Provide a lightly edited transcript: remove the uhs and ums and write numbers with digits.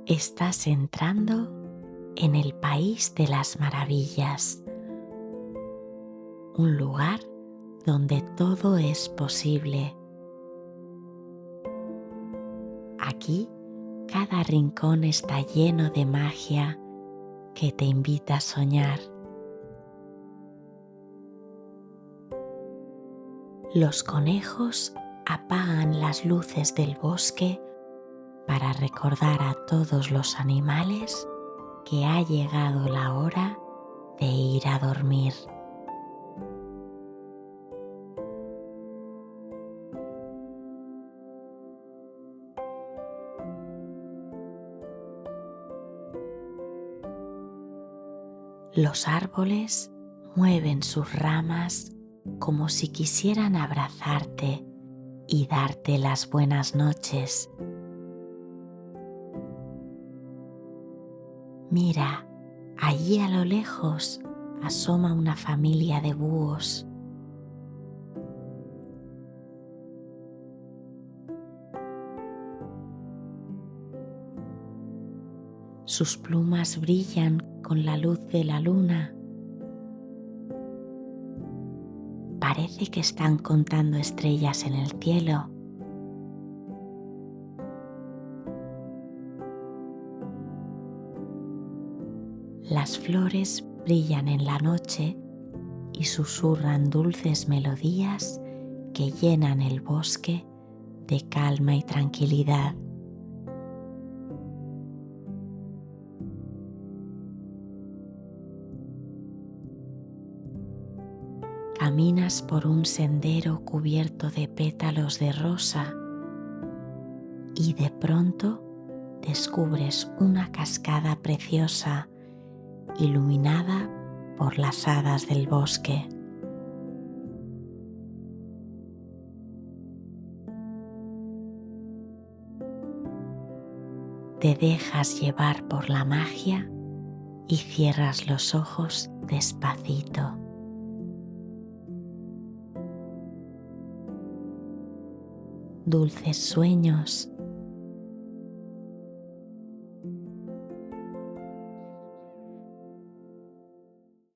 Estás entrando en el país de las maravillas, un lugar donde todo es posible. Aquí cada rincón está lleno de magia que te invita a soñar. Los conejos apagan las luces del bosque para recordar a todos los animales que ha llegado la hora de ir a dormir. Los árboles mueven sus ramas como si quisieran abrazarte y darte las buenas noches. Mira, allí a lo lejos asoma una familia de búhos. Sus plumas brillan con la luz de la luna. Parece que están contando estrellas en el cielo. Las flores brillan en la noche y susurran dulces melodías que llenan el bosque de calma y tranquilidad. Caminas por un sendero cubierto de pétalos de rosa y de pronto descubres una cascada preciosa iluminada por las hadas del bosque. Te dejas llevar por la magia y cierras los ojos despacito. Dulces sueños